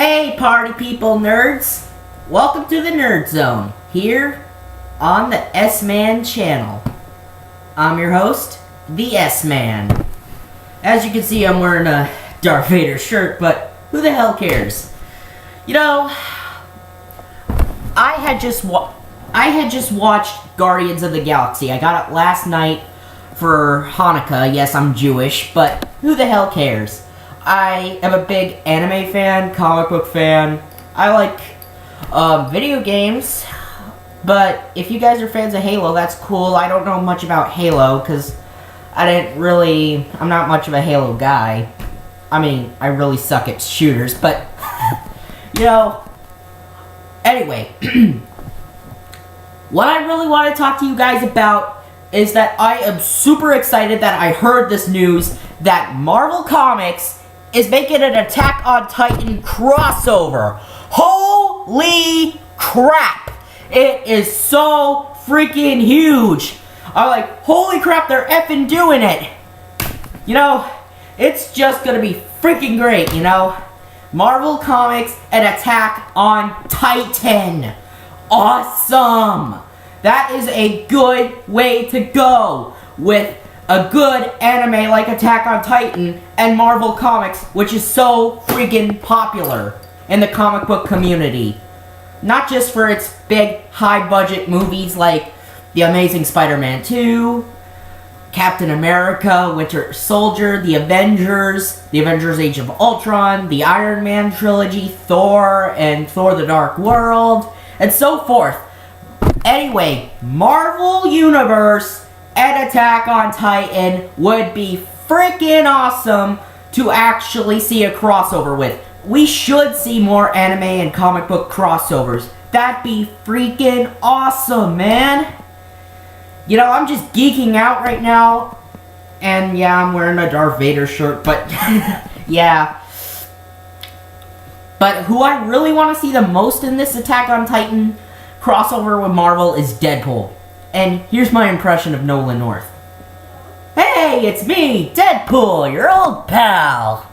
Hey party people nerds! Welcome to the Nerd Zone, here on the S-Man channel. I'm your host, the S-Man. As you can see, I'm wearing a Darth Vader shirt, but who the hell cares? You know, I had just watched Guardians of the Galaxy. I got it last night for Hanukkah. Yes, I'm Jewish, but who the hell cares? I am a big anime fan, comic book fan. I like video games, but if you guys are fans of Halo, that's cool. I don't know much about Halo, because I'm not much of a Halo guy. I mean, I really suck at shooters, but, you know, anyway, what I really want to talk to you guys about is that I am super excited that I heard this news that Marvel Comics is making an Attack on Titan crossover. Holy crap! It is so freaking huge. I'm like, holy crap, they're effing doing it. You know, it's just gonna be freaking great, you know? Marvel Comics and Attack on Titan. Awesome! That is a good way to go with a good anime like Attack on Titan and Marvel Comics, which is so freaking popular in the comic book community. Not just for its big, high-budget movies like The Amazing Spider-Man 2, Captain America, Winter Soldier, The Avengers Age of Ultron, the Iron Man trilogy, Thor, and Thor the Dark World, and so forth. Anyway, Marvel Universe and Attack on Titan would be freaking awesome to actually see a crossover with. We should see more anime and comic book crossovers. That'd be freaking awesome, man. You know, I'm just geeking out right now. And yeah, I'm wearing a Darth Vader shirt, but yeah. But who I really want to see the most in this Attack on Titan crossover with Marvel is Deadpool. And here's my impression of Nolan North. Hey, it's me, Deadpool, your old pal.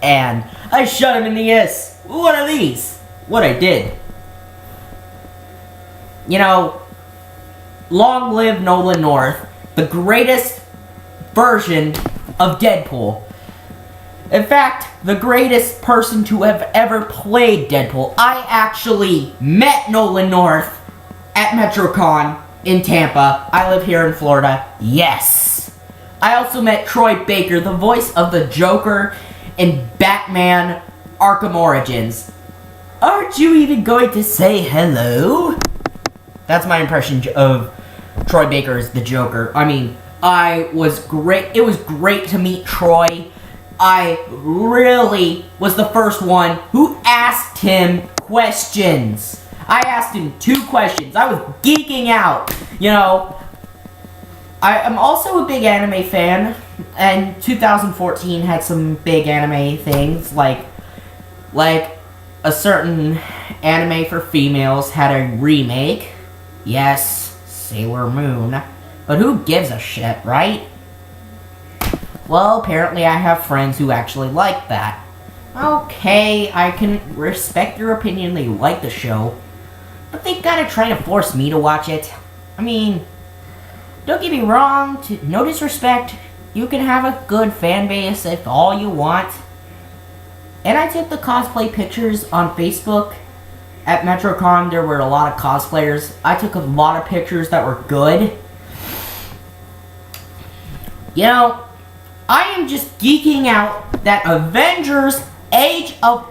And I shot him in the ass. What are these? What I did. You know, long live Nolan North, the greatest version of Deadpool. In fact, the greatest person to have ever played Deadpool. I actually met Nolan North at MetroCon in Tampa. I live here in Florida. Yes. I also met Troy Baker, the voice of the Joker in Batman Arkham Origins. Aren't you even going to say hello? That's my impression of Troy Baker as the Joker. I mean, it was great to meet Troy. I really was the first one who asked him questions. I asked him 2 questions. I was geeking out. You know, I am also a big anime fan, and 2014 had some big anime things, like a certain anime for females had a remake. Yes, Sailor Moon. But who gives a shit, right? Well, apparently I have friends who actually like that. Okay, I can respect your opinion that you like the show, but they gotta try to force me to watch it. I mean, don't get me wrong, no disrespect, you can have a good fan base if all you want. And I took the cosplay pictures on Facebook. At MetroCon, there were a lot of cosplayers. I took a lot of pictures that were good. You know, I am just geeking out that Avengers Age of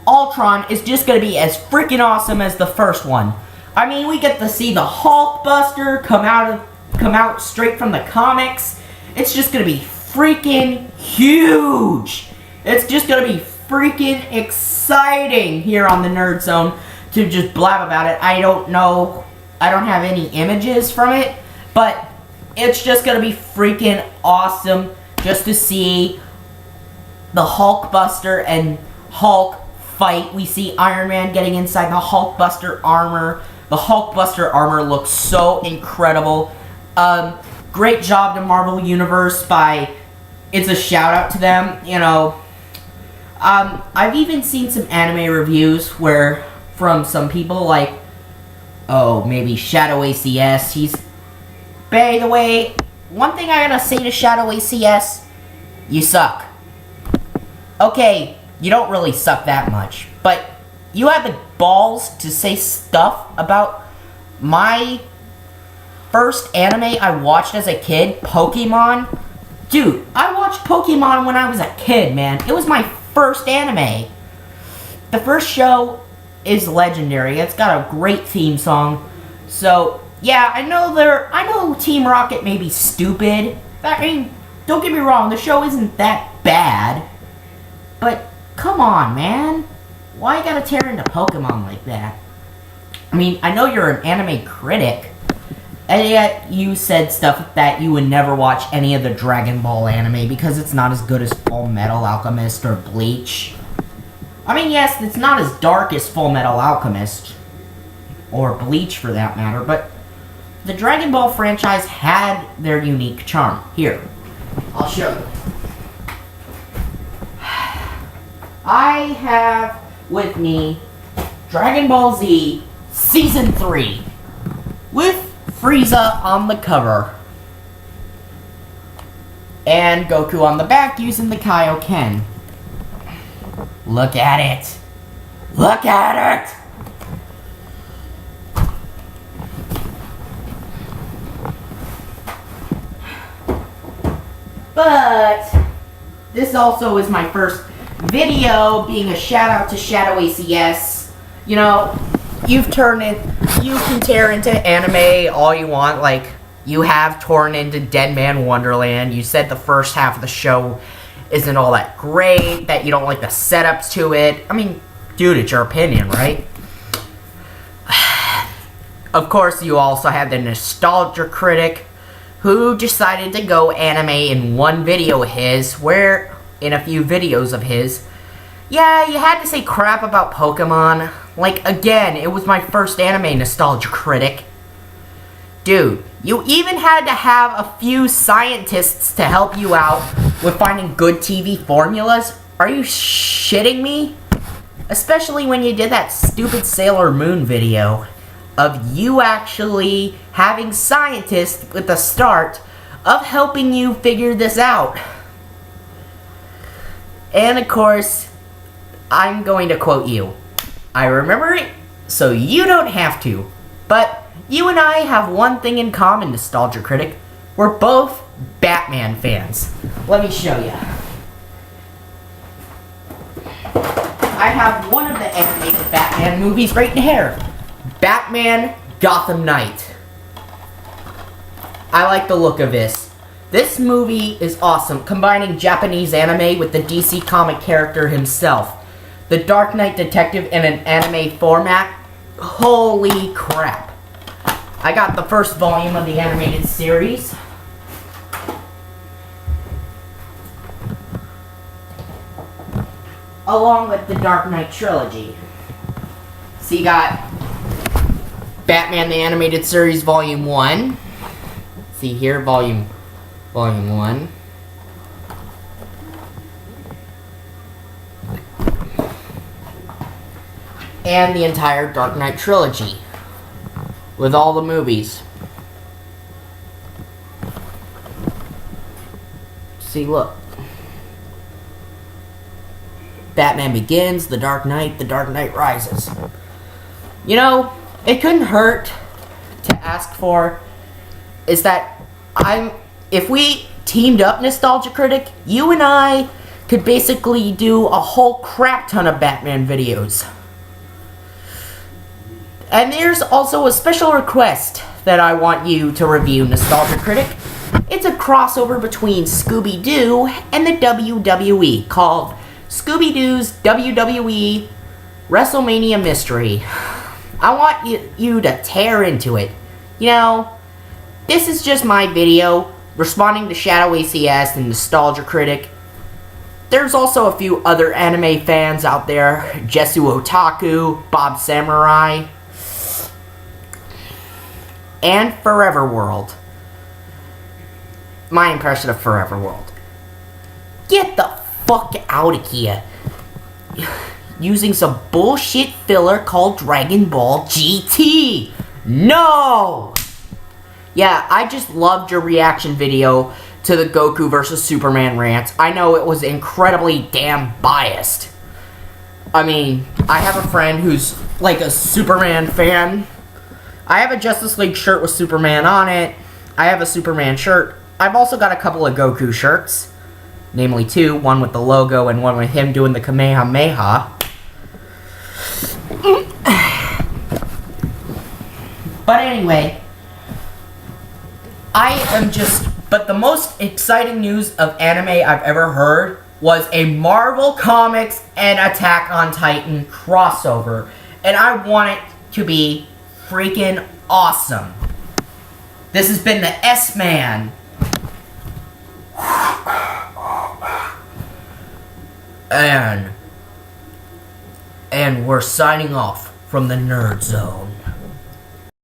Ultron is just going to be as freaking awesome as the first one. I mean, we get to see the Hulkbuster come out straight from the comics. It's just going to be freaking huge. It's just going to be freaking exciting here on the Nerd Zone to just blab about it. I don't know. I don't have any images from it, but it's just going to be freaking awesome just to see the Hulkbuster and Hulk fight. We see Iron Man getting inside the Hulkbuster armor. The Hulkbuster armor looks so incredible. Great job to Marvel Universe by, it's a shout out to them, you know. I've even seen some anime reviews where, from some people like, oh, maybe Shadow ACS, by the way, one thing I gotta say to Shadow ACS, you suck. Okay, you don't really suck that much, but you have the balls to say stuff about my first anime I watched as a kid, Pokemon. Dude, I watched Pokemon when I was a kid, man. It was my first anime. The first show is legendary. It's got a great theme song. So, yeah, I know Team Rocket may be stupid. I mean, don't get me wrong, the show isn't that bad. But, come on, man. Why you gotta tear into Pokemon like that? I mean, I know you're an anime critic, and yet you said stuff that you would never watch any of the Dragon Ball anime because it's not as good as Full Metal Alchemist or Bleach. I mean, yes, it's not as dark as Full Metal Alchemist, or Bleach for that matter, but the Dragon Ball franchise had their unique charm. Here, I'll show you. I have with me Dragon Ball Z Season 3 with Frieza on the cover and Goku on the back using the Kaioken. Look at it! Look at it! But this also is my first video, being a shout out to Shadow ACS. You know, you can tear into anime all you want, like you have torn into Dead Man Wonderland. You said the first half of the show isn't all that great, that you don't like the setups to it. I mean, dude, it's your opinion, right? Of course, you also have the Nostalgia Critic, who decided to go anime in one video of his, where, in a few videos of his, yeah, you had to say crap about Pokemon. Like, again, it was my first anime, Nostalgia Critic. Dude, you even had to have a few scientists to help you out with finding good TV formulas? Are you shitting me? Especially when you did that stupid Sailor Moon video of you actually having scientists with the start of helping you figure this out. And of course, I'm going to quote you. I remember it, so you don't have to. But you and I have one thing in common, Nostalgia Critic. We're both Batman fans. Let me show you. I have one of the animated Batman movies right in here. Batman Gotham Knight. I like the look of this. This movie is awesome, combining Japanese anime with the DC comic character himself. The Dark Knight detective in an anime format. Holy crap. I got the first volume of the animated series. Along with the Dark Knight trilogy. So you got Batman the Animated Series Volume 1. See here, Volume 1. And the entire Dark Knight trilogy. With all the movies. See, look. Batman Begins, The Dark Knight Rises. You know, it couldn't hurt to ask for is that if we teamed up, Nostalgia Critic, you and I could basically do a whole crap ton of Batman videos. And there's also a special request that I want you to review, Nostalgia Critic. It's a crossover between Scooby-Doo and the WWE called Scooby-Doo's WWE WrestleMania Mystery. I want you to tear into it. You know, this is just my video responding to Shadow ACS and Nostalgia Critic. There's also a few other anime fans out there. Jesu Otaku, Bob Samurai, and Forever World. My impression of Forever World. Get the fuck out of here. using some bullshit filler called Dragon Ball GT. No! Yeah, I just loved your reaction video to the Goku versus Superman rant. I know it was incredibly damn biased. I mean, I have a friend who's like a Superman fan. I have a Justice League shirt with Superman on it. I have a Superman shirt. I've also got a couple of Goku shirts. Namely two, one with the logo and one with him doing the Kamehameha. But anyway, but the most exciting news of anime I've ever heard was a Marvel Comics and Attack on Titan crossover. And I want it to be freaking awesome. This has been the S-Man. And we're signing off from the Nerd Zone.